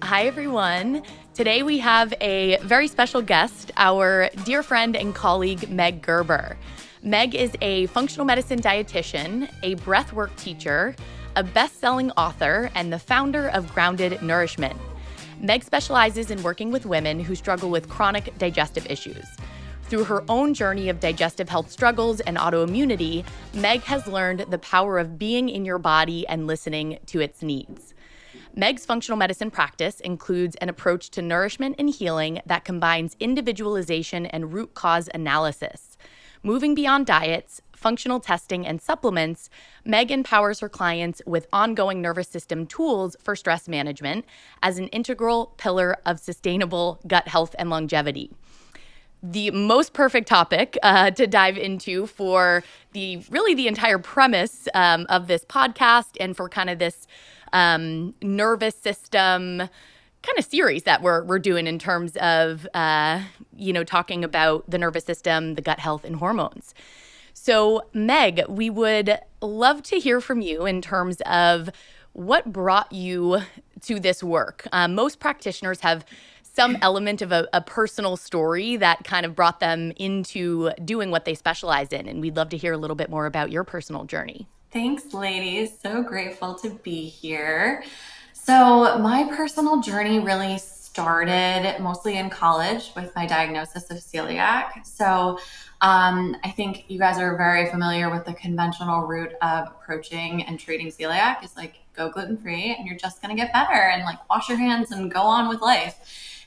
Hi, everyone. Today we have a very special guest, our dear friend and colleague, Meg Gerber. Meg is a functional medicine dietitian, a breathwork teacher, a best-selling author, and the founder of Grounded Nourishment. Meg specializes in working with women who struggle with chronic digestive issues. Through her own journey of digestive health struggles and autoimmunity, Meg has learned the power of being in your body and listening to its needs. Meg's functional medicine practice includes an approach to nourishment and healing that combines individualization and root cause analysis. Moving beyond diets, functional testing, and supplements, Meg empowers her clients with ongoing nervous system tools for stress management as an integral pillar of sustainable gut health and longevity. The most perfect topic to dive into for the entire premise of this podcast and for kind of this nervous system kind of series that we're doing in terms of, talking about the nervous system, the gut health, and hormones. So, Meg, we would love to hear from you in terms of what brought you to this work. Most practitioners have some element of a personal story that kind of brought them into doing what they specialize in. And we'd love to hear a little bit more about your personal journey. Thanks, ladies. So grateful to be here. So my personal journey really started mostly in college with my diagnosis of celiac. So I think you guys are very familiar with the conventional route of approaching and treating celiac is like go gluten-free and you're just going to get better and like wash your hands and go on with life.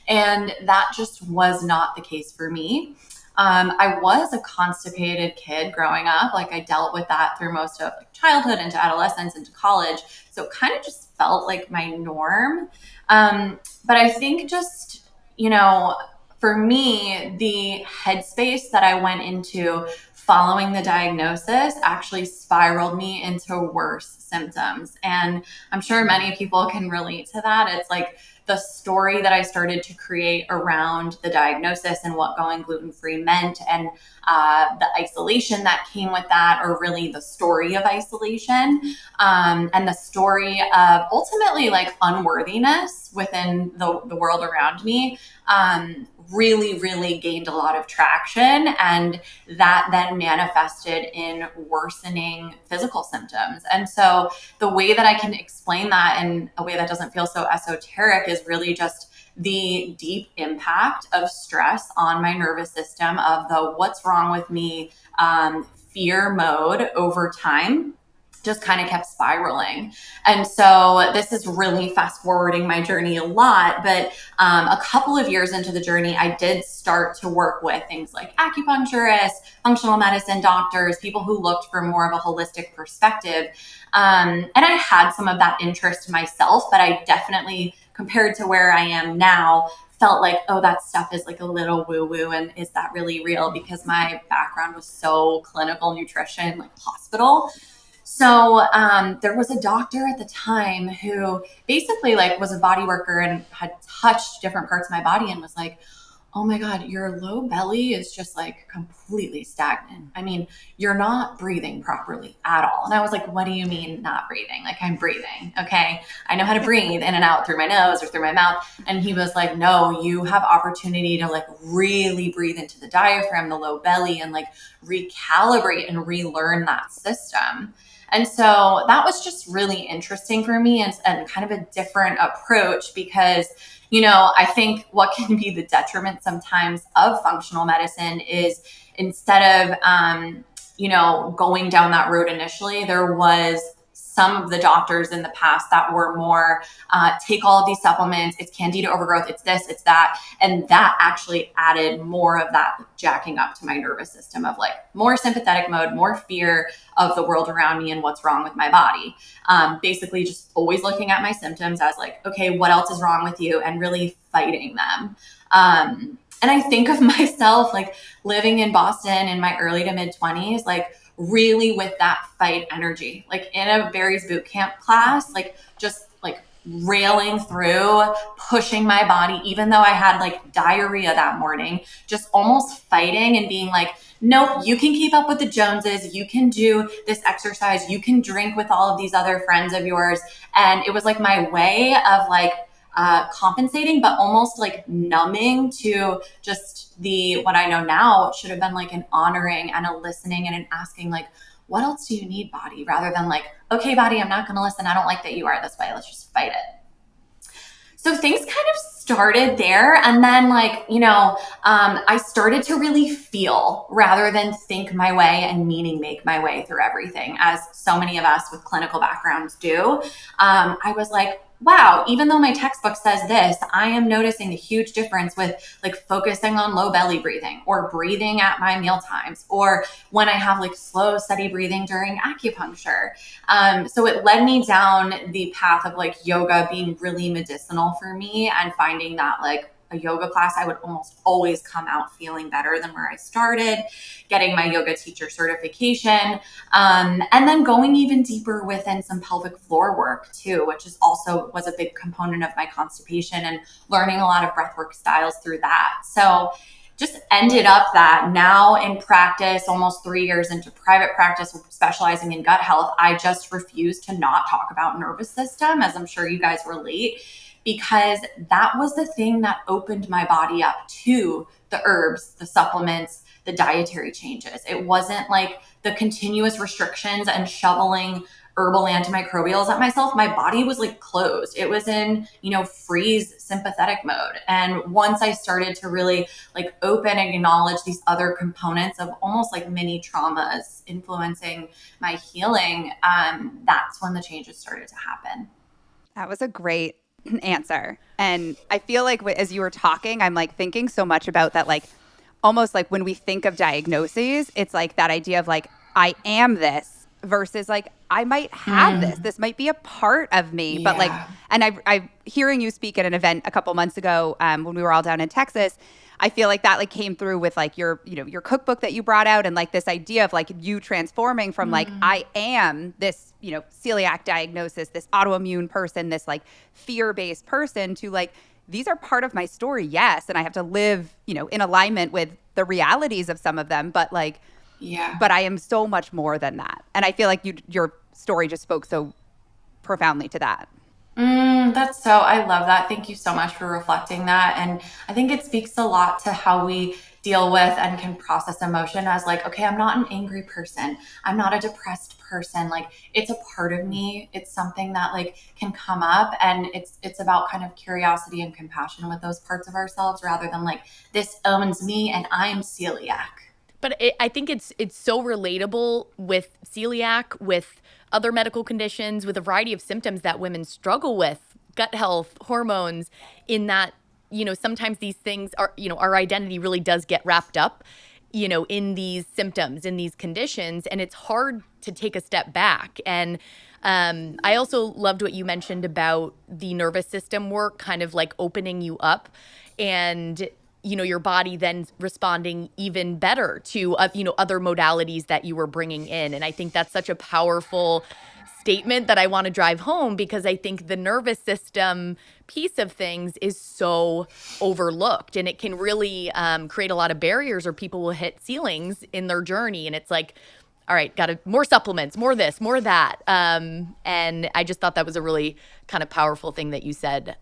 And that just was not the case for me. I was a constipated kid growing up. Like I dealt with that through most of childhood into adolescence into college. So it kind of just felt like my norm. But I think just, for me, the headspace that I went into following the diagnosis actually spiraled me into worse symptoms. And I'm sure many people can relate to that. It's like the story that I started to create around the diagnosis and what going gluten-free meant and the isolation that came with that, or really the story of isolation and the story of ultimately like unworthiness within the world around me really gained a lot of traction. And that then manifested in worsening physical symptoms. And so the way that I can explain that in a way that doesn't feel so esoteric is really just the deep impact of stress on my nervous system of the what's wrong with me fear mode over time just kind of kept spiraling. And so this is really fast forwarding my journey a lot, but a couple of years into the journey, I did start to work with things like acupuncturists, functional medicine doctors, people who looked for more of a holistic perspective. And I had some of that interest myself, but I definitely, compared to where I am now, felt like, oh, that stuff is like a little woo-woo, and is that really real? Because my background was so clinical nutrition, like hospital. So there was a doctor at the time who basically like was a body worker and had touched different parts of my body and was like, oh my God, your low belly is just like completely stagnant. I mean, you're not breathing properly at all. And I was like, what do you mean not breathing? Like I'm breathing. Okay. I know how to breathe in and out through my nose or through my mouth. And he was like, no, you have opportunity to like really breathe into the diaphragm, the low belly, and like recalibrate and relearn that system. And so that was just really interesting for me and kind of a different approach because, I think what can be the detriment sometimes of functional medicine is instead of, going down that road initially, there was some of the doctors in the past that were more take all of these supplements, it's candida overgrowth, it's this, it's that. And that actually added more of that jacking up to my nervous system of like more sympathetic mode, more fear of the world around me and what's wrong with my body. Basically just always looking at my symptoms as like, okay, what else is wrong with you? And really fighting them. And I think of myself like living in Boston in my early to mid 20s, like really with that fight energy, like in a Barry's boot camp class, like just like railing through, pushing my body, even though I had like diarrhea that morning, just almost fighting and being like, nope, you can keep up with the Joneses. You can do this exercise. You can drink with all of these other friends of yours. And it was like my way of like, compensating, but almost like numbing to just what I know now should have been like an honoring and a listening and an asking, like, what else do you need, body? Rather than like, okay, body, I'm not going to listen. I don't like that you are this way. Let's just fight it. So things kind of started there. And then I started to really feel rather than think my way and make my way through everything, as so many of us with clinical backgrounds do. I was like, wow, even though my textbook says this, I am noticing the huge difference with like focusing on low belly breathing or breathing at my meal times, or when I have like slow, steady breathing during acupuncture. So it led me down the path of like yoga being really medicinal for me, and finding that like a yoga class, I would almost always come out feeling better than where I started, getting my yoga teacher certification, and then going even deeper within some pelvic floor work too, which is also was a big component of my constipation, and learning a lot of breathwork styles through that. So just ended up that now in practice, almost 3 years into private practice, specializing in gut health, I just refuse to not talk about nervous system, as I'm sure you guys relate, because that was the thing that opened my body up to the herbs, the supplements, the dietary changes. It wasn't like the continuous restrictions and shoveling herbal antimicrobials at myself. My body was like closed. It was in, freeze sympathetic mode. And once I started to really like open and acknowledge these other components of almost like mini traumas influencing my healing, that's when the changes started to happen. That was a great answer. And I feel like as you were talking, I'm like thinking so much about that, like almost like when we think of diagnoses, it's like that idea of like, I am this versus like, I might have this. This might be a part of me. Yeah. But like, and I hearing you speak at an event a couple months ago when we were all down in Texas, I feel like that like came through with like your cookbook that you brought out, and like this idea of like you transforming from like, I am this, celiac diagnosis, this autoimmune person, this like fear-based person, to like, these are part of my story. Yes. And I have to live, in alignment with the realities of some of them, but like, yeah, but I am so much more than that. And I feel like your story just spoke so profoundly to that. I love that. Thank you so much for reflecting that. And I think it speaks a lot to how we deal with and can process emotion as like, okay, I'm not an angry person. I'm not a depressed person. Like, it's a part of me. It's something that like can come up, and it's about kind of curiosity and compassion with those parts of ourselves, rather than like, this owns me and I'm celiac. But I think it's so relatable with celiac, with other medical conditions, with a variety of symptoms that women struggle with, gut health, hormones, in that, sometimes these things are, our identity really does get wrapped up, in these symptoms, in these conditions, and it's hard to take a step back. And I also loved what you mentioned about the nervous system work, kind of like opening you up, and your body then responding even better to, other modalities that you were bringing in. And I think that's such a powerful statement that I want to drive home, because I think the nervous system piece of things is so overlooked, and it can really create a lot of barriers, or people will hit ceilings in their journey. And it's like, all right, more supplements, more this, more that. And I just thought that was a really kind of powerful thing that you said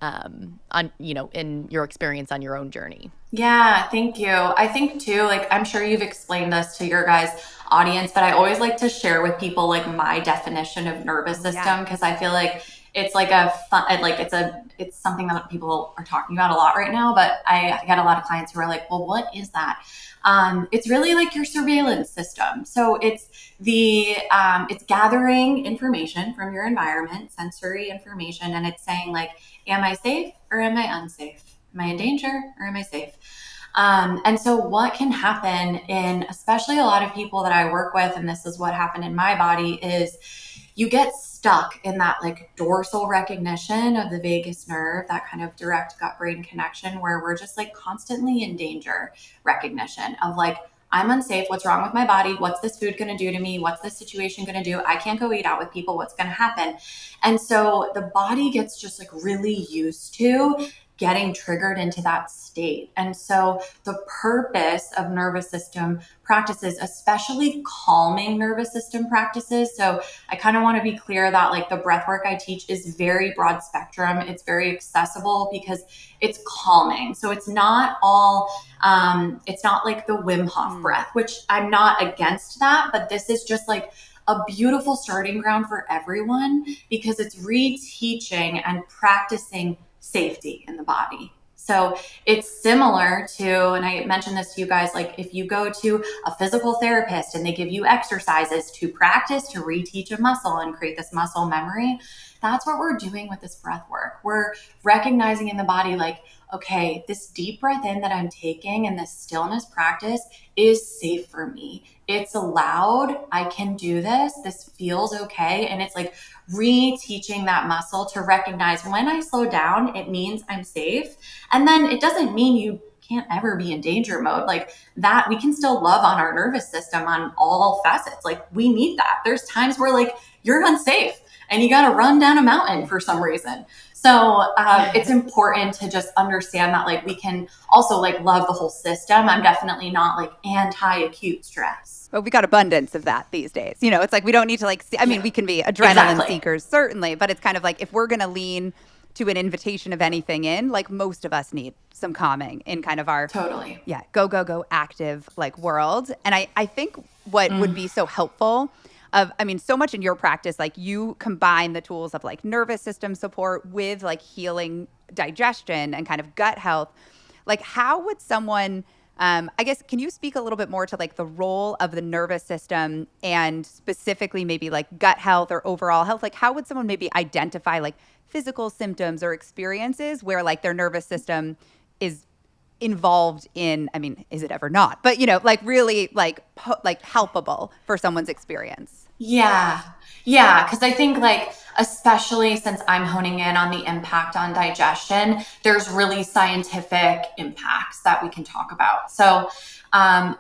in your experience on your own journey. Yeah, thank you. I think too, like, I'm sure you've explained this to your guys' audience, but I always like to share with people like my definition of nervous system, because I feel like it's like it's something that people are talking about a lot right now, but I get a lot of clients who are like, well, what is that? It's really like your surveillance system. So it's it's gathering information from your environment, sensory information, and it's saying like, am I safe or am I unsafe? Am I in danger or am I safe? And so what can happen in, especially a lot of people that I work with, and this is what happened in my body, is you get stuck in that like dorsal recognition of the vagus nerve, that kind of direct gut brain connection, where we're just like constantly in danger recognition of like, I'm unsafe. What's wrong with my body? What's this food going to do to me? What's this situation going to do? I can't go eat out with people. What's going to happen? And so the body gets just like really used to getting triggered into that state. And so the purpose of nervous system practices, especially calming nervous system practices. So I kind of want to be clear that like the breath work I teach is very broad spectrum. It's very accessible because it's calming. So it's not all, it's not like the Wim Hof breath, which I'm not against that, but this is just like a beautiful starting ground for everyone because it's reteaching and practicing safety in the body. So it's similar to, and I mentioned this to you guys, like if you go to a physical therapist and they give you exercises to practice, to reteach a muscle and create this muscle memory, that's what we're doing with this breath work. We're recognizing in the body, like, okay, this deep breath in that I'm taking and this stillness practice is safe for me. It's allowed. I can do this. This feels okay. And it's like reteaching that muscle to recognize when I slow down, it means I'm safe. And then it doesn't mean you can't ever be in danger mode. Like that, we can still love on our nervous system on all facets. Like we need that. There's times where like you're unsafe and you got to run down a mountain for some reason. So it's important to just understand that like we can also like love the whole system. I'm definitely not like anti-acute stress. But we got abundance of that these days. You know, it's like we don't need to like, I mean, we can be adrenaline seekers, certainly, but it's kind of like if we're going to lean to an invitation of anything in, like most of us need some calming in kind of our go active like world. And I think what would be so helpful so much in your practice, like you combine the tools of like nervous system support with like healing digestion and kind of gut health. Like how would someone, I guess, can you speak a little bit more to like the role of the nervous system and specifically maybe like gut health or overall health? Like how would someone maybe identify like physical symptoms or experiences where like their nervous system is involved in, I mean, is it ever not? But, you know, like really like helpable for someone's experience. Yeah. Yeah. Cause I think like, especially since I'm honing in on the impact on digestion, there's really scientific impacts that we can talk about. So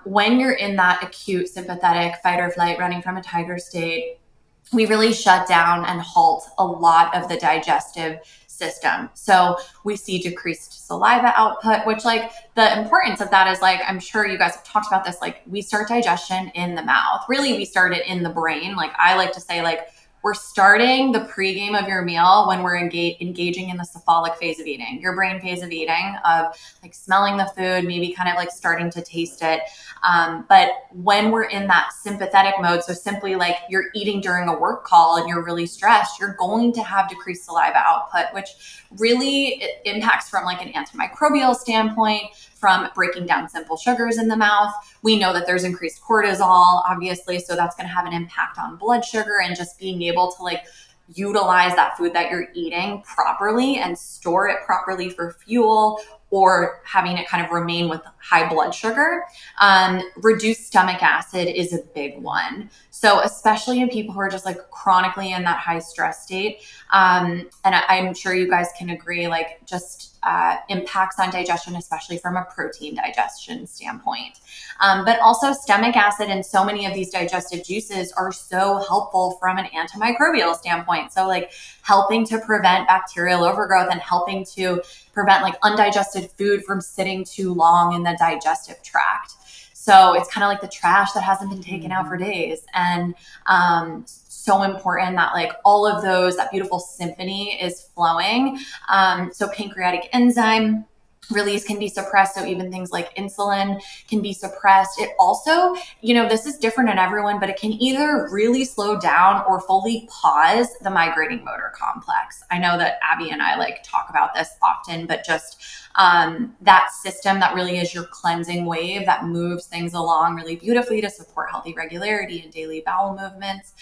when you're in that acute sympathetic fight or flight, running from a tiger state, we really shut down and halt a lot of the digestive system. So we see decreased saliva output, which like the importance of that is like, I'm sure you guys have talked about this, like we start digestion in the mouth. Really, we start it in the brain. Like I like to say like, we're starting the pregame of your meal when we're engaging in the cephalic phase of eating, your brain phase of eating, of like smelling the food, maybe kind of like starting to taste it. But when we're in that sympathetic mode, so simply like you're eating during a work call and you're really stressed, you're going to have decreased saliva output, which really impacts from like an antimicrobial standpoint, from breaking down simple sugars in the mouth. We know that there's increased cortisol, obviously, so that's going to have an impact on blood sugar and just being able to like utilize that food that you're eating properly and store it properly for fuel, or having it kind of remain with high blood sugar. Reduced stomach acid is a big one. So especially in people who are just like chronically in that high stress state. And I'm sure you guys can agree, like just impacts on digestion, especially from a protein digestion standpoint. But also stomach acid and so many of these digestive juices are so helpful from an antimicrobial standpoint. So like helping to prevent bacterial overgrowth and helping to prevent like undigested food from sitting too long in the digestive tract. So it's kind of like the trash that hasn't been taken out for days. And so important that like all of those, that beautiful symphony is flowing. So pancreatic enzyme release can be suppressed. So even things like insulin can be suppressed. It also, you know, this is different in everyone, but it can either really slow down or fully pause the migrating motor complex. I know that Abby and I like talk about this often, but just that system that really is your cleansing wave that moves things along really beautifully to support healthy regularity and daily bowel movements.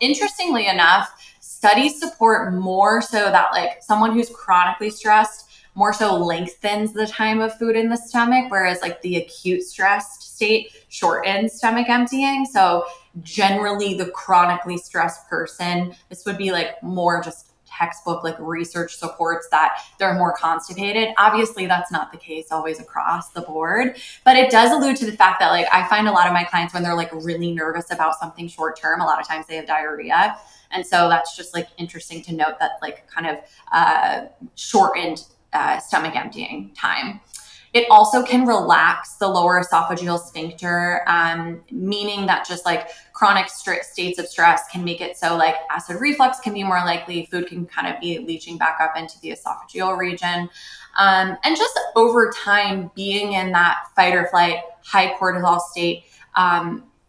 Interestingly enough, studies support more so that like someone who's chronically stressed more so lengthens the time of food in the stomach, whereas like the acute stressed state shortens stomach emptying. So generally the chronically stressed person, this would be like more just textbook, like research supports that they're more constipated. Obviously that's not the case always across the board, but it does allude to the fact that like I find a lot of my clients when they're like really nervous about something short term, a lot of times they have diarrhea. And so that's just like interesting to note that like kind of shortened stomach emptying time. It also can relax the lower esophageal sphincter, meaning that just like chronic states of stress can make it so like acid reflux can be more likely, food can kind of be leaching back up into the esophageal region. And just over time, being in that fight or flight, high cortisol state,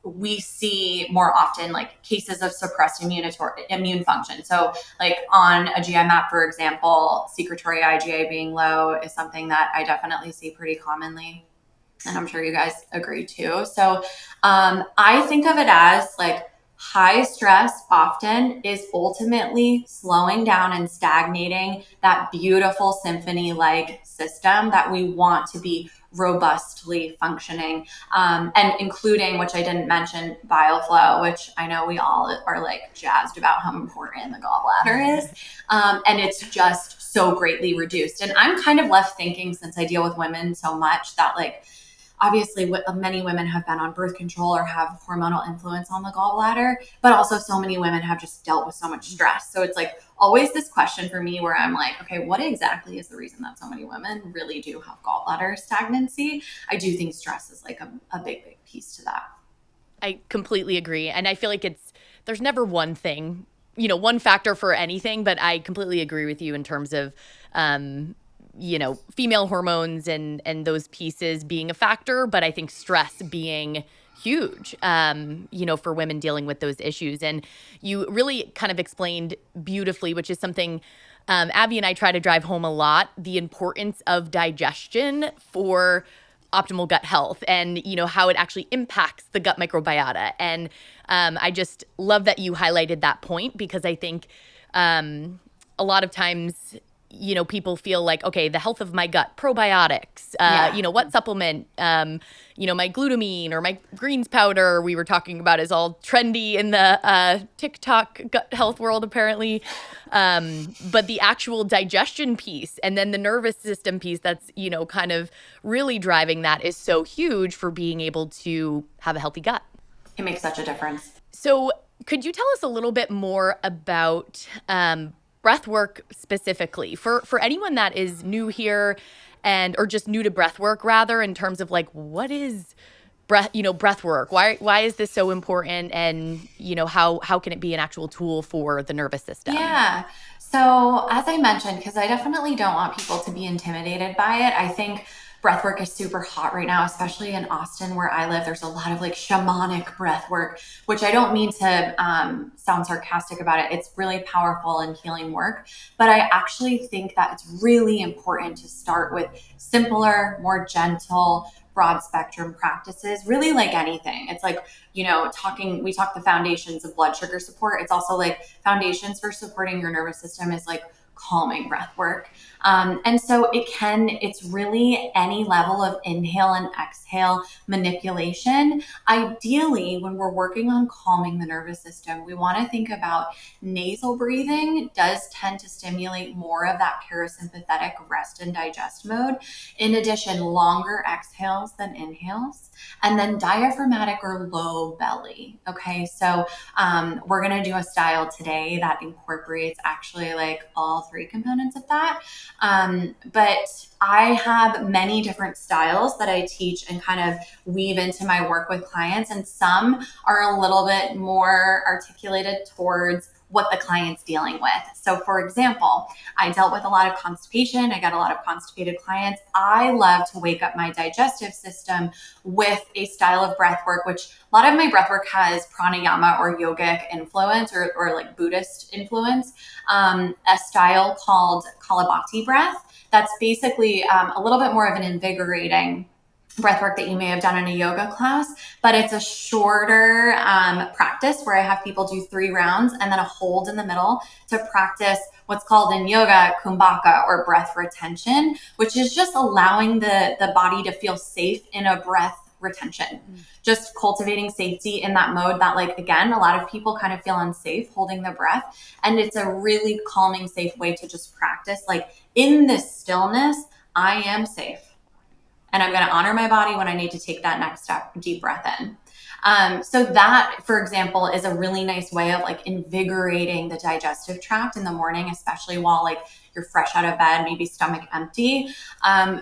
we see more often like cases of suppressed immune function. So like on a GI map, for example, secretory IgA being low is something that I definitely see pretty commonly. And I'm sure you guys agree too. So I think of it as like high stress often is ultimately slowing down and stagnating that beautiful symphony-like system that we want to be robustly functioning, and including, which I didn't mention, bile flow, which I know we all are like jazzed about how important the gallbladder is. And it's just so greatly reduced. And I'm kind of left thinking, since I deal with women so much, that like, obviously many women have been on birth control or have hormonal influence on the gallbladder, but also so many women have just dealt with so much stress. So it's like always this question for me where I'm like, okay, what exactly is the reason that so many women really do have gallbladder stagnancy? I do think stress is like a big piece to that. I completely agree. And I feel like there's never one thing, one factor for anything, but I completely agree with you in terms of, female hormones and those pieces being a factor, but I think stress being huge, for women dealing with those issues. And you really kind of explained beautifully, which is something Abby and I try to drive home a lot, the importance of digestion for optimal gut health and, how it actually impacts the gut microbiota. And I just love that you highlighted that point, because I think a lot of times, people feel like, okay, the health of my gut, probiotics, what supplement, my glutamine or my greens powder we were talking about is all trendy in the TikTok gut health world, apparently. But the actual digestion piece and then the nervous system piece that's, kind of really driving that is so huge for being able to have a healthy gut. It makes such a difference. So could you tell us a little bit more about breathwork specifically for anyone that is new here or just new to breathwork, rather, in terms of like, what is breathwork? Why is this so important? And, how can it be an actual tool for the nervous system? Yeah. So as I mentioned, because I definitely don't want people to be intimidated by it, I think breathwork is super hot right now, especially in Austin where I live. There's a lot of like shamanic breathwork, which I don't mean to sound sarcastic about it. It's really powerful and healing work. But I actually think that it's really important to start with simpler, more gentle, broad spectrum practices, really like anything. It's like, we talk the foundations of blood sugar support. It's also like foundations for supporting your nervous system is like calming breath work. And so it's really any level of inhale and exhale manipulation. Ideally, when we're working on calming the nervous system, we want to think about nasal breathing does tend to stimulate more of that parasympathetic rest and digest mode. In addition, longer exhales than inhales, and then diaphragmatic or low belly. Okay. So, we're going to do a style today that incorporates actually like all three components of that. But I have many different styles that I teach and kind of weave into my work with clients. And some are a little bit more articulated towards what the client's dealing with. So for example, I dealt with a lot of constipation. I got a lot of constipated clients. I love to wake up my digestive system with a style of breath work, which a lot of my breath work has pranayama or yogic influence or like Buddhist influence, a style called Kalabati breath. That's basically a little bit more of an invigorating breathwork that you may have done in a yoga class, but it's a shorter practice where I have people do 3 rounds and then a hold in the middle to practice what's called in yoga kumbhaka or breath retention, which is just allowing the body to feel safe in a breath retention. Just cultivating safety in that mode that, like, again, a lot of people kind of feel unsafe holding the breath. And it's a really calming, safe way to just practice, like, in this stillness, I am safe. And I'm going to honor my body when I need to take that next step, deep breath in. So that, for example, is a really nice way of like invigorating the digestive tract in the morning, especially while like you're fresh out of bed, maybe stomach empty.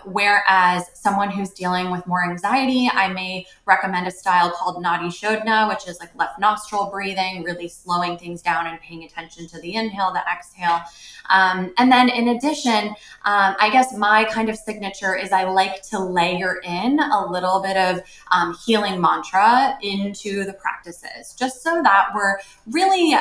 Whereas someone who's dealing with more anxiety, I may recommend a style called Nadi Shodhana, which is like left nostril breathing, really slowing things down and paying attention to the inhale, the exhale. And then in addition, I guess my kind of signature is I like to layer in a little bit of healing mantra into the practices, just so that we're really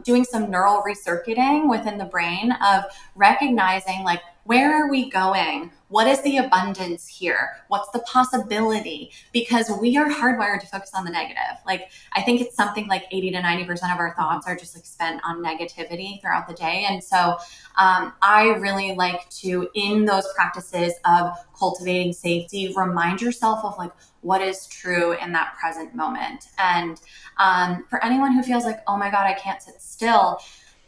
doing some neural recircuiting within the brain of recognizing like, where are we going? What is the abundance here? What's the possibility? Because we are hardwired to focus on the negative. Like, I think it's something like 80 to 90% of our thoughts are just like spent on negativity throughout the day. And so I really like to, in those practices of cultivating safety, remind yourself of like what is true in that present moment. And for anyone who feels like, oh my God, I can't sit still,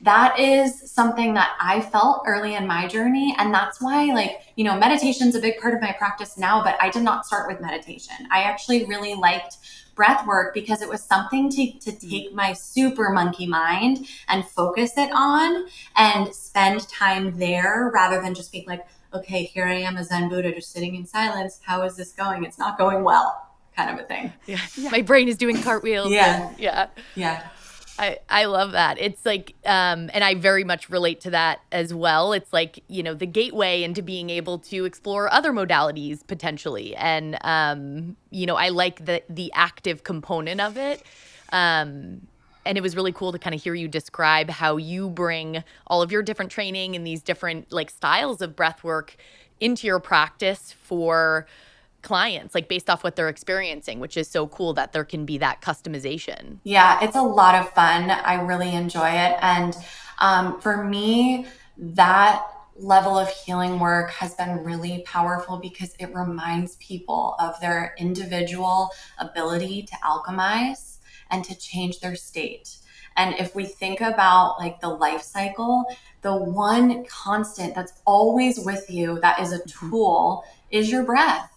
that is something that I felt early in my journey. And that's why, like, you know, meditation's a big part of my practice now, but I did not start with meditation. I actually really liked breath work because it was something to take my super monkey mind and focus it on and spend time there rather than just being like, okay, here I am, a Zen Buddha, just sitting in silence. How is this going? It's not going well, kind of a thing. Yeah. My brain is doing cartwheels. Yeah. Yeah. I love that. It's like, and I very much relate to that as well. It's like, you know, the gateway into being able to explore other modalities potentially. And, you know, I like the active component of it. And it was really cool to kind of hear you describe how you bring all of your different training and these different like styles of breath work into your practice for clients, like based off what they're experiencing, which is so cool that there can be that customization. Yeah, it's a lot of fun. I really enjoy it. And for me, that level of healing work has been really powerful because it reminds people of their individual ability to alchemize and to change their state. And if we think about like the life cycle, the one constant that's always with you that is a tool is your breath.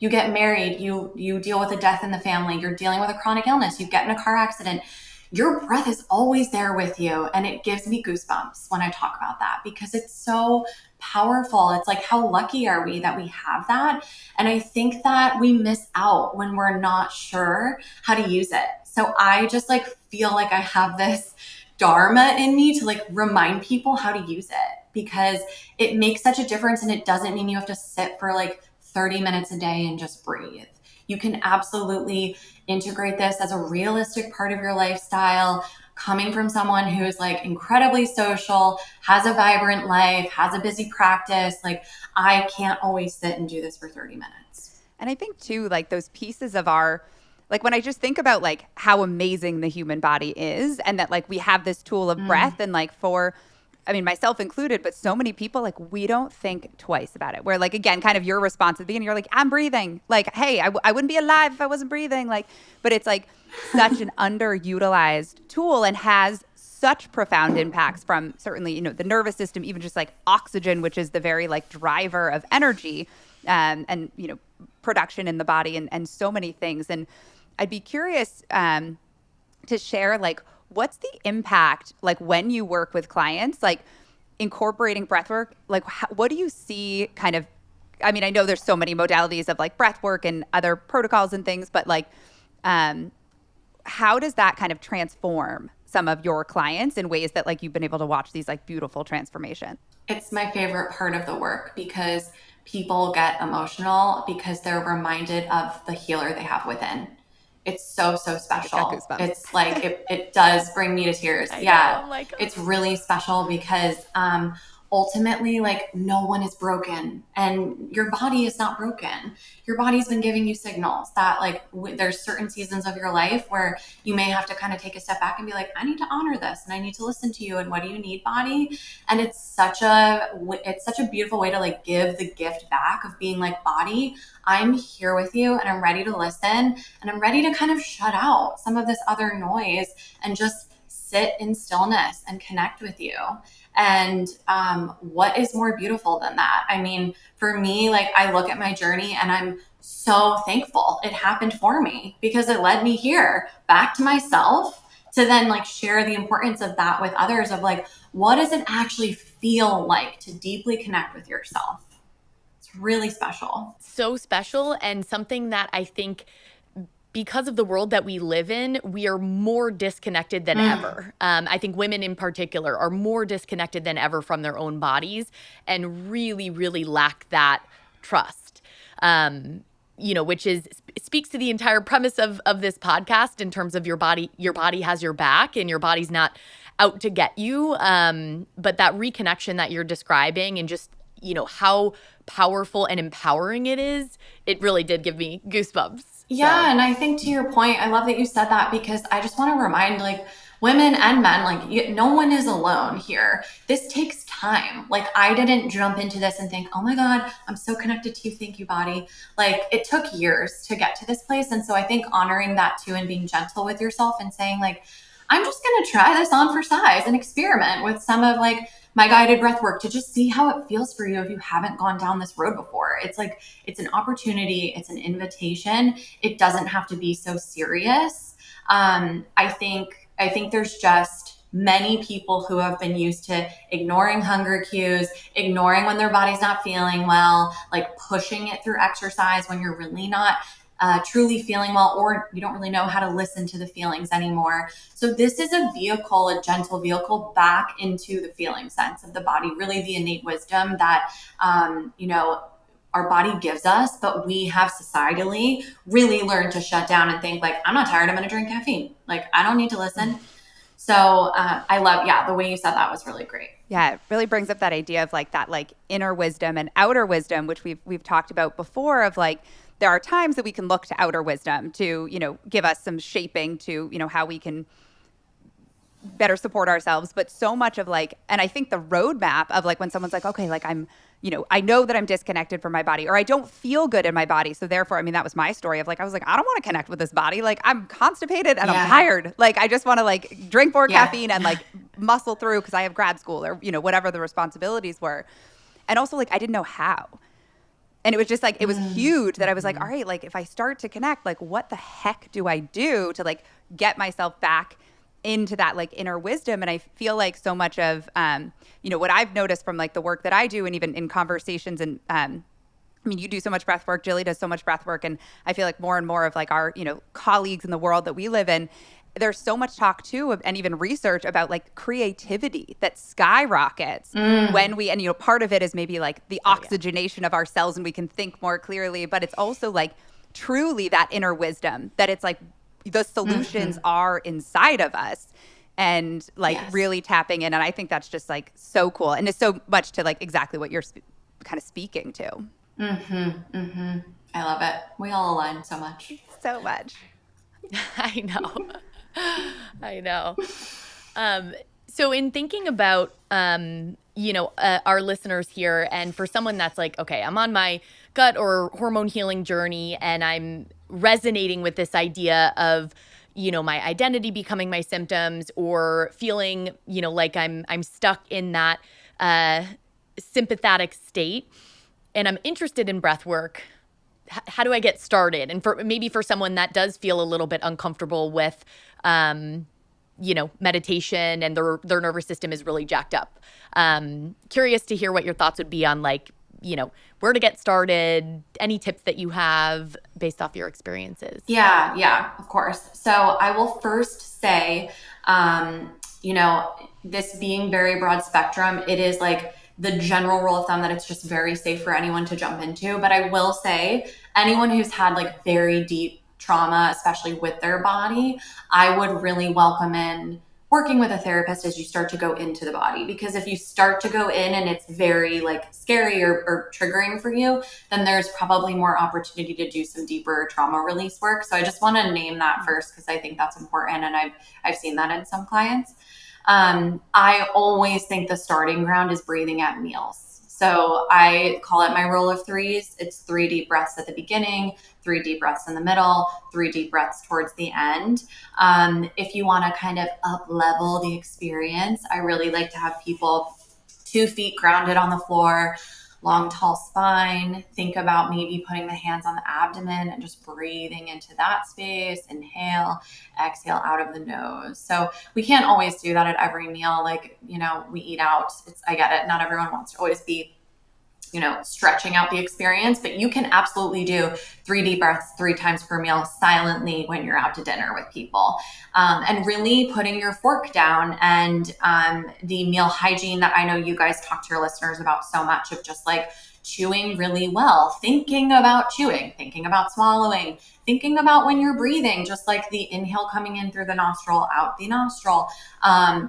You get married, you deal with a death in the family, you're dealing with a chronic illness, you get in a car accident. Your breath is always there with you. And it gives me goosebumps when I talk about that because it's so powerful. It's like, how lucky are we that we have that? And I think that we miss out when we're not sure how to use it. So I just like feel like I have this dharma in me to like remind people how to use it because it makes such a difference. And it doesn't mean you have to sit for like 30 minutes a day and just breathe. You can absolutely integrate this as a realistic part of your lifestyle, coming from someone who's like incredibly social, has a vibrant life, has a busy practice. Like, I can't always sit and do this for 30 minutes. And I think too, like those pieces of our, like when I just think about like how amazing the human body is and that like we have this tool of breath and like for, I mean, myself included, but so many people, like, we don't think twice about it. Where, like, again, kind of your response at the beginning, you're like, I'm breathing. Like, hey, I wouldn't be alive if I wasn't breathing. Like, but it's like such an underutilized tool and has such profound impacts from certainly, you know, the nervous system, even just like oxygen, which is the very like driver of energy and, you know, production in the body and so many things. And I'd be curious to share, like, what's the impact, like when you work with clients, like incorporating breathwork, like what do you see kind of, I mean, I know there's so many modalities of like breathwork and other protocols and things, but like, how does that kind of transform some of your clients in ways that like you've been able to watch these like beautiful transformations? It's my favorite part of the work because people get emotional because they're reminded of the healer they have within. It's so special. It's like, it does bring me to tears. Yeah. Like, it's really special because ultimately, like, no one is broken and your body is not broken. Your body's been giving you signals that like there's certain seasons of your life where you may have to kind of take a step back and be like, I need to honor this and I need to listen to you. And what do you need, body? And it's such a beautiful way to like give the gift back of being like, body, I'm here with you and I'm ready to listen and I'm ready to kind of shut out some of this other noise and just sit in stillness and connect with you. And what is more beautiful than that? I mean, for me, like I look at my journey and I'm so thankful it happened for me because it led me here back to myself to then like share the importance of that with others of like, what does it actually feel like to deeply connect with yourself? It's really special. So special, and something that I think, because of the world that we live in, we are more disconnected than ever. I think women in particular are more disconnected than ever from their own bodies and really, really lack that trust. Which speaks to the entire premise of this podcast in terms of your body has your back and your body's not out to get you. But that reconnection that you're describing, and just, how powerful and empowering it is, it really did give me goosebumps. Yeah. So. And I think to your point, I love that you said that, because I just want to remind like women and men, like no one is alone here. This takes time. Like I didn't jump into this and think, oh my God, I'm so connected to you. Thank you, body. Like it took years to get to this place. And so I think honoring that too, and being gentle with yourself and saying like, I'm just going to try this on for size and experiment with some of like my guided breath work to just see how it feels for you if you haven't gone down this road before. It's like, it's an opportunity. It's an invitation. It doesn't have to be so serious. I think there's just many people who have been used to ignoring hunger cues, ignoring when their body's not feeling well, like pushing it through exercise when you're really not truly feeling well, or you don't really know how to listen to the feelings anymore. So this is a vehicle, a gentle vehicle back into the feeling sense of the body, really the innate wisdom that, our body gives us, but we have societally really learned to shut down and think like, I'm not tired, I'm going to drink caffeine. Like, I don't need to listen. So I love, the way you said that was really great. Yeah, it really brings up that idea of like that like inner wisdom and outer wisdom, which we've talked about before, of like, there are times that we can look to outer wisdom to, give us some shaping to, how we can better support ourselves. But so much of like, and I think the roadmap of like when someone's like, okay, like I'm, I know that I'm disconnected from my body, or I don't feel good in my body. So therefore, I mean, that was my story of like, I was like, I don't want to connect with this body. Like I'm constipated and I'm tired. Like I just want to like drink more caffeine and like muscle through because I have grad school or, whatever the responsibilities were. And also like, I didn't know how. And it was just like, it was huge that I was like, all right, like if I start to connect, like what the heck do I do to like get myself back into that like inner wisdom? And I feel like so much of, what I've noticed from like the work that I do, and even in conversations, and you do so much breath work, Jilly does so much breath work. And I feel like more and more of like our, colleagues in the world that we live in, there's so much talk too and even research about like creativity that skyrockets when we, and part of it is maybe like the oxygenation of our cells and we can think more clearly, but it's also like truly that inner wisdom that it's like the solutions are inside of us, and like really tapping in. And I think that's just like so cool. And it's so much to like exactly what you're kind of speaking to. I love it. We all align so much. So much. I know. So in thinking about, our listeners here, and for someone that's like, okay, I'm on my gut or hormone healing journey and I'm resonating with this idea of, my identity becoming my symptoms, or feeling, like I'm stuck in that sympathetic state, and I'm interested in breath work. How do I get started? And for someone that does feel a little bit uncomfortable with, meditation, and their nervous system is really jacked up. Curious to hear what your thoughts would be on like, where to get started, any tips that you have based off your experiences. Yeah, of course. So I will first say, this being very broad spectrum, it is like the general rule of thumb that it's just very safe for anyone to jump into. But I will say anyone who's had like very deep trauma, especially with their body, I would really welcome in working with a therapist as you start to go into the body. Because if you start to go in and it's very like scary or triggering for you, then there's probably more opportunity to do some deeper trauma release work. So I just want to name that first, because I think that's important. And I've seen that in some clients. I always think the starting ground is breathing at meals. So I call it my rule of threes. It's 3 deep breaths at the beginning, 3 deep breaths in the middle, 3 deep breaths towards the end. If you want to kind of up level the experience, I really like to have people 2 feet grounded on the floor, long, tall spine. Think about maybe putting the hands on the abdomen and just breathing into that space. Inhale, exhale out of the nose. So we can't always do that at every meal. Like, we eat out. I get it. Not everyone wants to always be stretching out the experience, but you can absolutely do 3 deep breaths 3 times per meal silently when you're out to dinner with people. And really putting your fork down, and the meal hygiene that I know you guys talk to your listeners about so much, of just like chewing really well, thinking about chewing, thinking about swallowing, thinking about when you're breathing, just like the inhale coming in through the nostril, out the nostril,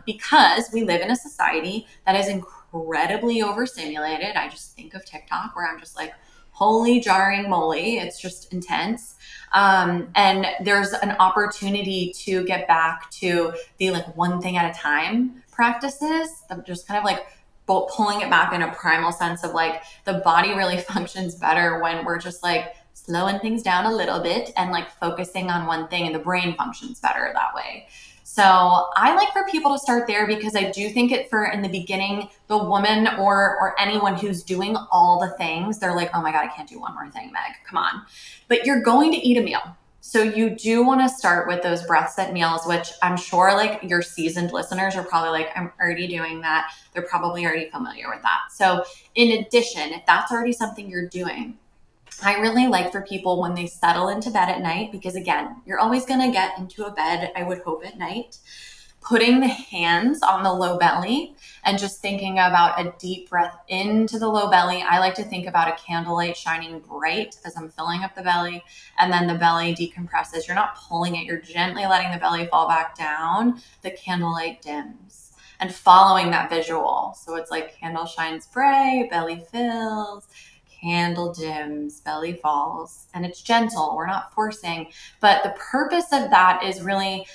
because we live in a society that is incredibly overstimulated. I just think of TikTok, where I'm just like, holy jarring moly, it's just intense. And there's an opportunity to get back to the like one thing at a time practices of just kind of like pulling it back in a primal sense of like the body really functions better when we're just like slowing things down a little bit and like focusing on one thing, and the brain functions better that way. So I like for people to start there, because I do think in the beginning, the woman or anyone who's doing all the things, they're like, oh my God, I can't do one more thing, Meg, come on. But you're going to eat a meal. So you do want to start with those breaths at meals, which I'm sure like your seasoned listeners are probably like, I'm already doing that. They're probably already familiar with that. So in addition, if that's already something you're doing, I really like for people when they settle into bed at night, because again, you're always going to get into a bed, I would hope, at night, putting the hands on the low belly and just thinking about a deep breath into the low belly. I like to think about a candlelight shining bright as I'm filling up the belly, and then the belly decompresses. You're not pulling it. You're gently letting the belly fall back down. The candlelight dims, and following that visual. So it's like candle shines bright, belly fills, candle dims, belly falls, and it's gentle. We're not forcing, but the purpose of that is really,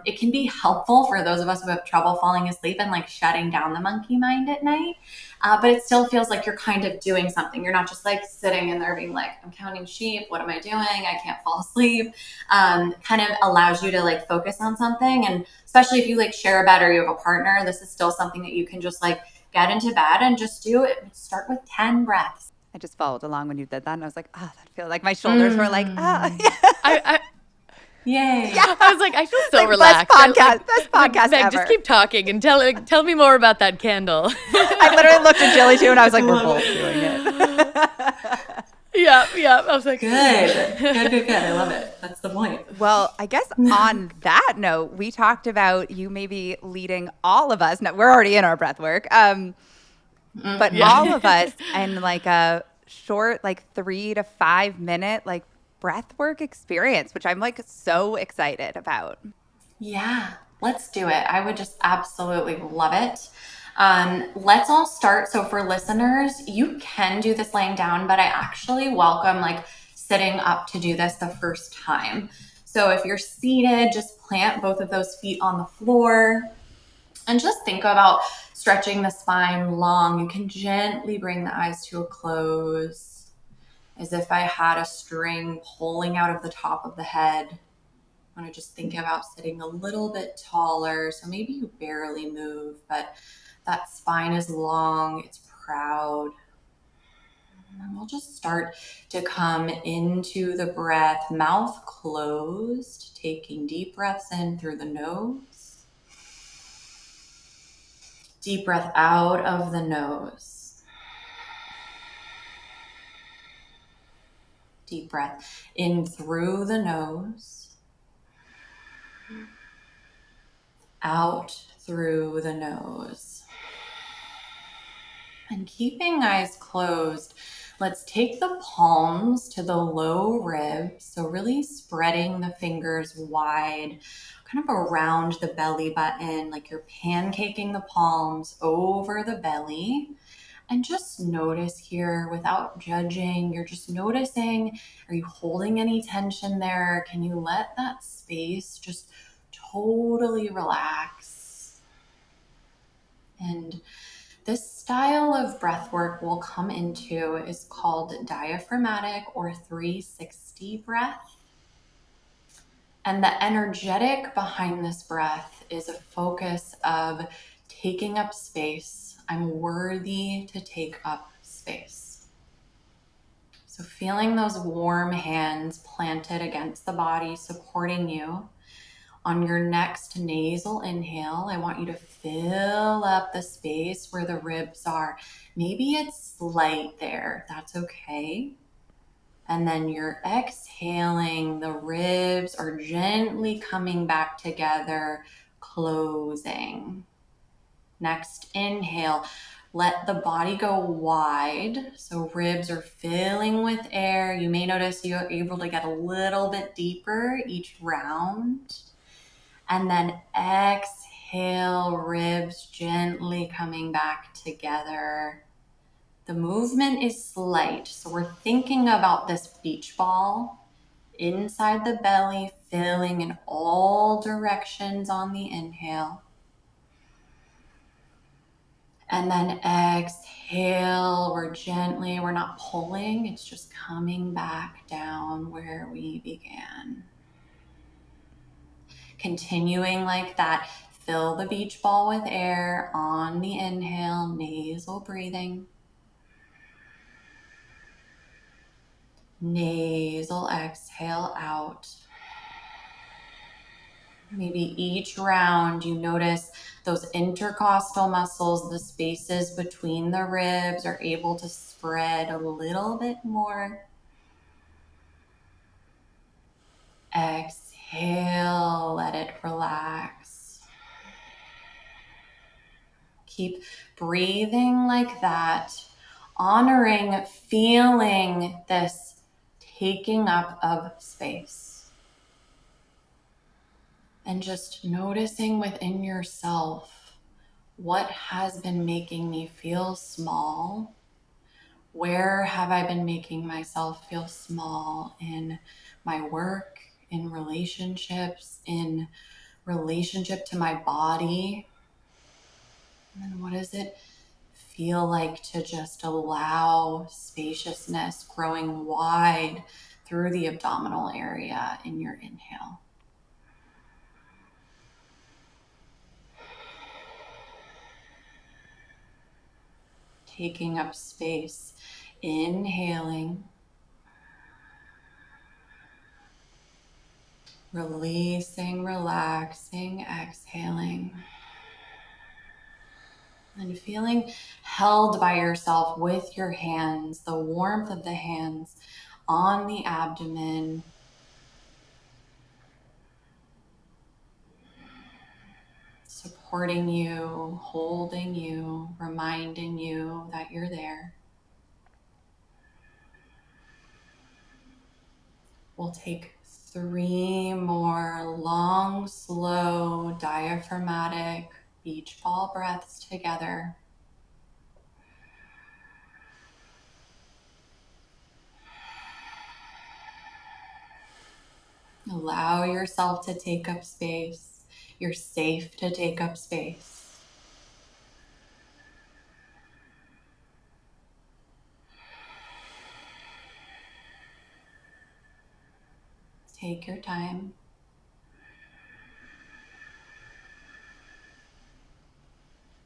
it can be helpful for those of us who have trouble falling asleep and like shutting down the monkey mind at night. But it still feels like you're kind of doing something. You're not just like sitting in there being like, I'm counting sheep. What am I doing? I can't fall asleep. Kind of allows you to like focus on something. And especially if you like share a bed or you have a partner, this is still something that you can just like get into bed and just do it. Start with 10 breaths. I just followed along when you did that, and I was like, oh, that feels like my shoulders were like, Yay. Yeah. I was like, I feel so like, relaxed. Best podcast Meg, ever. just keep talking and tell me more about that candle. I literally looked at Jilly too, and I was like, we're both doing it. Yeah. I was like, Good. I love it. That's the point. Well, I guess on that note, we talked about you maybe leading all of us. No, we're already in our breath work. But all of us in like a short, like 3 to 5 minute, like breath work experience, which I'm like so excited about. Yeah, let's do it. I would just absolutely love it. Let's all start. So for listeners, you can do this laying down, but I actually welcome like sitting up to do this the first time. So if you're seated, just plant both of those feet on the floor and just think about stretching the spine long. You can gently bring the eyes to a close, as if I had a string pulling out of the top of the head. I want to just think about sitting a little bit taller. So maybe you barely move, but that spine is long, it's proud. And we'll just start to come into the breath, mouth closed, taking deep breaths in through the nose. Deep breath out of the nose. Deep breath in through the nose. Out through the nose. And keeping eyes closed, let's take the palms to the low ribs. So really spreading the fingers wide, kind of around the belly button, like you're pancaking the palms over the belly. And just notice here without judging, you're just noticing, are you holding any tension there? Can you let that space just totally relax? And this style of breath work we'll come into is called diaphragmatic or 360 breath. And the energetic behind this breath is a focus of taking up space. I'm worthy to take up space. space. So feeling those warm hands planted against the body, supporting you. On your next nasal inhale, I want you to fill up the space where the ribs are. Maybe it's slight there, that's okay. And then you're exhaling, the ribs are gently coming back together, closing. Next inhale, let the body go wide. So ribs are filling with air. You may notice you're able to get a little bit deeper each round. And then exhale, ribs gently coming back together. The movement is slight. So we're thinking about this beach ball inside the belly, filling in all directions on the inhale. And then exhale, we're not pulling, it's just coming back down where we began. Continuing like that, fill the beach ball with air on the inhale, nasal breathing. Nasal exhale out. Maybe each round you notice those intercostal muscles, the spaces between the ribs are able to spread a little bit more. Exhale, let it relax. Keep breathing like that, honoring, feeling this taking up of space. And just noticing within yourself, what has been making me feel small? Where have I been making myself feel small in my work, in relationships, in relationship to my body? And what does it feel like to just allow spaciousness growing wide through the abdominal area in your inhale? Taking up space, inhaling, releasing, relaxing, exhaling, and feeling held by yourself with your hands, the warmth of the hands on the abdomen. Supporting you, holding you, reminding you that you're there. We'll take 3 more long, slow, diaphragmatic beach ball breaths together. Allow yourself to take up space. You're safe to take up space. Take your time.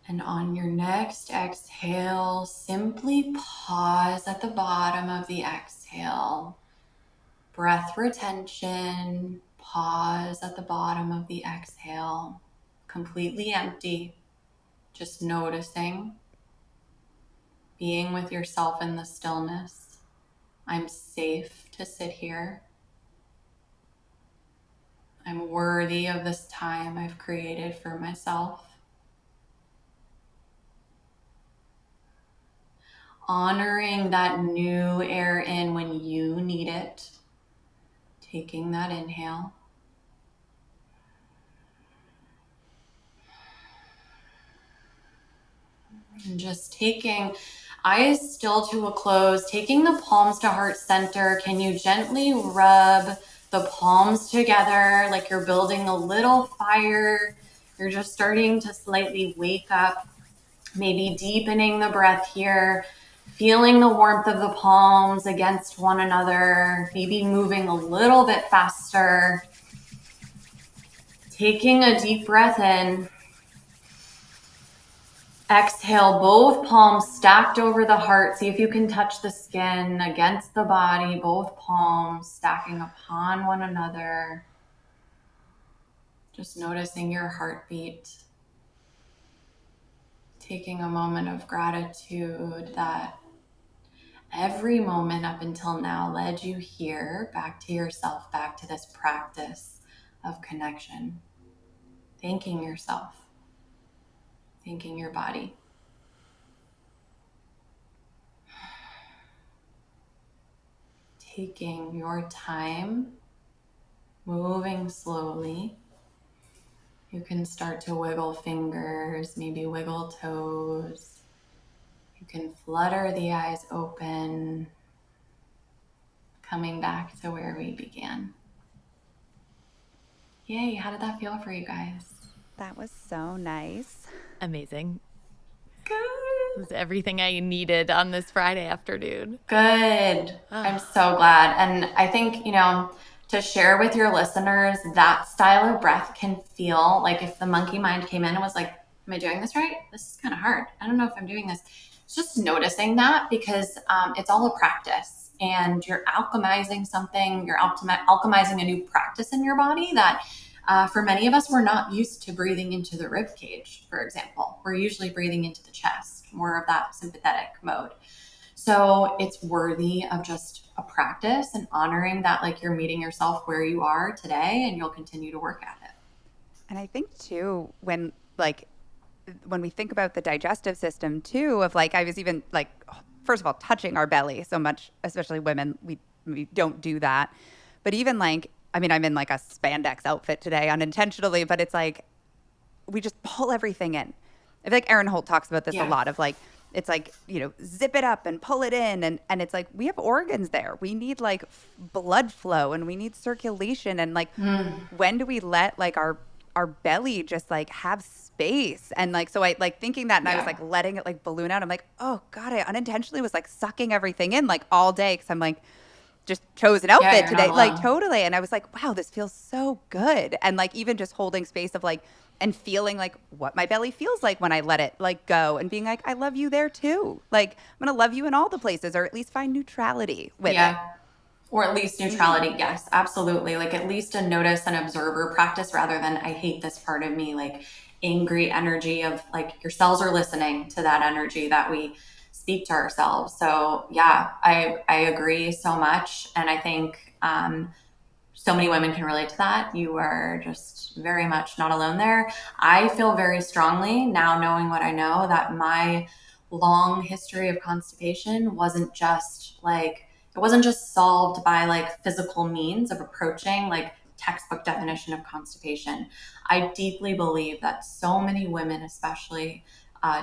And on your next exhale, simply pause at the bottom of the exhale. Breath retention, pause at the bottom of the exhale. Completely empty, just noticing, being with yourself in the stillness. I'm safe to sit here. I'm worthy of this time I've created for myself. Honoring that new air in when you need it. Taking that inhale. And just taking eyes still to a close, taking the palms to heart center. Can you gently rub the palms together like you're building a little fire? You're just starting to slightly wake up, maybe deepening the breath here, feeling the warmth of the palms against one another, maybe moving a little bit faster. Taking a deep breath in. Exhale, both palms stacked over the heart. See if you can touch the skin against the body, both palms stacking upon one another. Just noticing your heartbeat. Taking a moment of gratitude that every moment up until now led you here, back to yourself, back to this practice of connection. Thanking yourself, thanking your body. Taking your time, moving slowly. You can start to wiggle fingers, maybe wiggle toes. You can flutter the eyes open, coming back to where we began. Yay, how did that feel for you guys? That was so nice. Amazing. Good. It was everything I needed on this Friday afternoon. Good. I'm so glad. And I think, to share with your listeners, that style of breath can feel like if the monkey mind came in and was like, am I doing this right? This is kind of hard. I don't know if I'm doing this. It's just noticing that because it's all a practice and you're alchemizing something, you're alchemizing a new practice in your body that for many of us, we're not used to breathing into the rib cage, for example. We're usually breathing into the chest, more of that sympathetic mode. So it's worthy of just a practice and honoring that like you're meeting yourself where you are today and you'll continue to work at it. And I think too, when we think about the digestive system too, of like, I was even like, first of all, touching our belly so much, especially women, we don't do that. But even like, I mean, I'm in like a spandex outfit today unintentionally, but it's like, we just pull everything in. I feel like Erin Holt talks about this a lot of like, it's like, zip it up and pull it in. And it's like, we have organs there. We need like blood flow and we need circulation. And like, when do we let like our belly just like have space? And like, so I like thinking that and I was like letting it like balloon out. I'm like, oh God, I unintentionally was like sucking everything in like all day. Cause I'm like, just chose an outfit today. Like totally. And I was like, wow, this feels so good. And like, even just holding space of like, and feeling like what my belly feels like when I let it like go and being like, I love you there too. Like I'm going to love you in all the places or at least find neutrality with it. Or at least neutrality. Yes, absolutely. Like at least a notice and observer practice rather than I hate this part of me, like angry energy of like your cells are listening to that energy that we speak to ourselves. So yeah, I agree so much. And I think so many women can relate to that. You are just very much not alone there. I feel very strongly now knowing what I know that my long history of constipation wasn't just solved by like physical means of approaching like textbook definition of constipation. I deeply believe that so many women, especially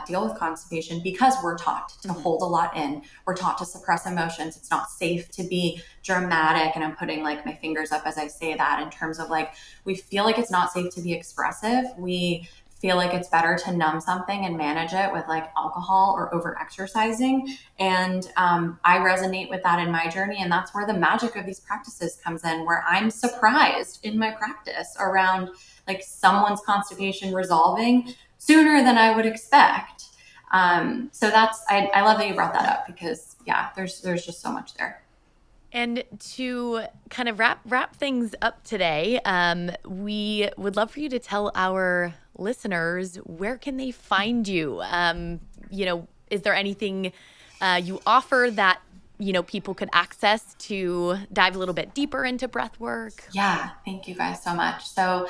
deal with constipation because we're taught to hold a lot in. We're taught to suppress emotions. It's not safe to be dramatic. And I'm putting like my fingers up as I say that in terms of like, we feel like it's not safe to be expressive. We feel like it's better to numb something and manage it with like alcohol or over exercising. And I resonate with that in my journey. And that's where the magic of these practices comes in, where I'm surprised in my practice around like someone's constipation resolving sooner than I would expect. So that's, I love that you brought that up because there's just so much there. And to kind of wrap things up today, we would love for you to tell our listeners, where can they find you? Is there anything you offer that, people could access to dive a little bit deeper into breath work? Yeah, thank you guys so much. So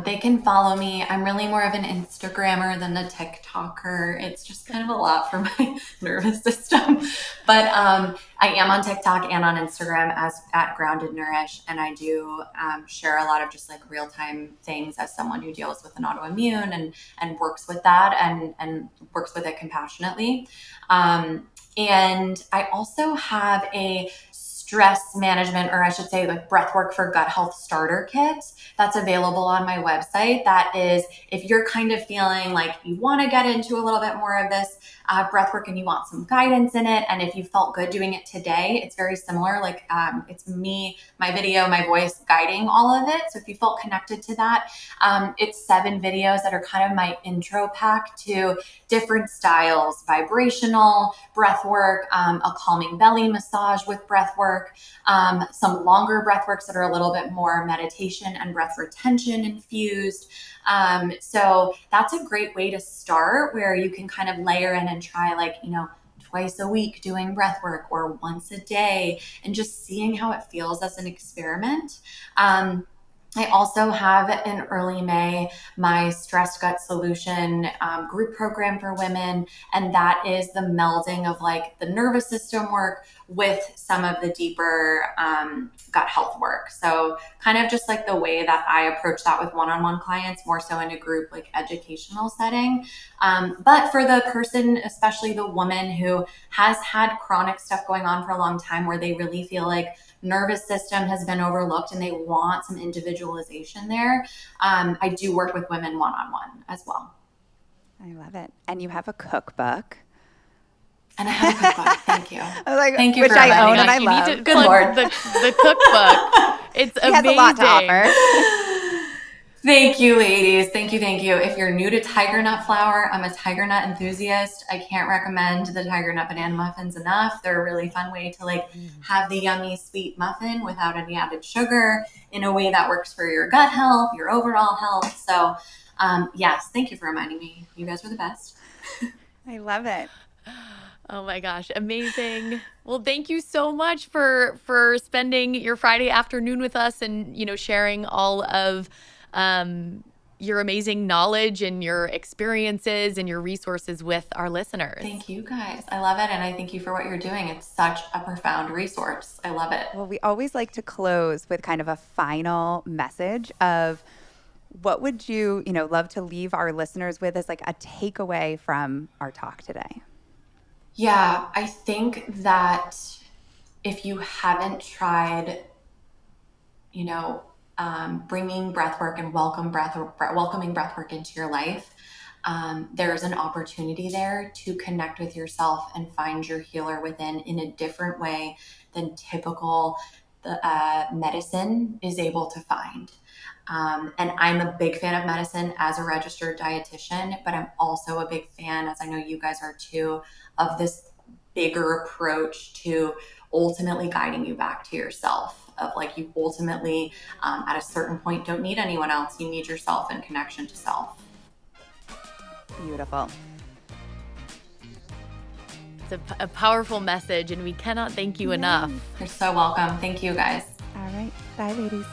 they can follow me. I'm really more of an Instagrammer than a TikToker. It's just kind of a lot for my nervous system. But I am on TikTok and on Instagram at Grounded Nourish. And I do share a lot of just like real-time things as someone who deals with an autoimmune and works with that and works with it compassionately. And I also have a stress management, or I should say like Breathwork for Gut Health Starter Kit that's available on my website. That is, if you're kind of feeling like you want to get into a little bit more of this breathwork and you want some guidance in it, and if you felt good doing it today, it's very similar. Like it's me, my video, my voice guiding all of it. So if you felt connected to that, it's 7 videos that are kind of my intro pack to different styles: vibrational breathwork, a calming belly massage with breathwork, some longer breathworks that are a little bit more meditation and breath retention infused. So that's a great way to start, where you can kind of layer in and try, like, twice a week doing breath work or once a day, and just seeing how it feels as an experiment. I also have in early May my Stress Gut Solution group program for women, and that is the melding of like the nervous system work with some of the deeper gut health work. So kind of just like the way that I approach that with one-on-one clients, more so in a group like educational setting. But for the person, especially the woman who has had chronic stuff going on for a long time, where they really feel like nervous system has been overlooked and they want some individualization there, I do work with women one-on-one as well. I love it. And you have a cookbook. And I have a cookbook. Thank you. I was like, Thank you which for I own reminding and us. I You love. need to Good plug Lord. the cookbook. It's He amazing. has a lot to offer. Thank you, ladies. Thank you. Thank you. If you're new to tiger nut flour, I'm a tiger nut enthusiast. I can't recommend the tiger nut banana muffins enough. They're a really fun way to like have the yummy sweet muffin without any added sugar, in a way that works for your gut health, your overall health. So yes, thank you for reminding me. You guys are the best. I love it. Oh my gosh, amazing. Well, thank you so much for spending your Friday afternoon with us, and sharing all of your amazing knowledge and your experiences and your resources with our listeners. Thank you, guys. I love it. And I thank you for what you're doing. It's such a profound resource. I love it. Well, we always like to close with kind of a final message of what would you, love to leave our listeners with as like a takeaway from our talk today? Yeah, I think that if you haven't tried, bringing breathwork and welcoming breathwork into your life, there's an opportunity there to connect with yourself and find your healer within in a different way than typical medicine is able to find. And I'm a big fan of medicine as a registered dietitian, but I'm also a big fan, as I know you guys are too, of this bigger approach to ultimately guiding you back to yourself. Of like, you ultimately, at a certain point, don't need anyone else. You need yourself and connection to self. Beautiful. It's a powerful message, and we cannot thank you enough. You're so welcome. Thank you, guys. All right. Bye, ladies.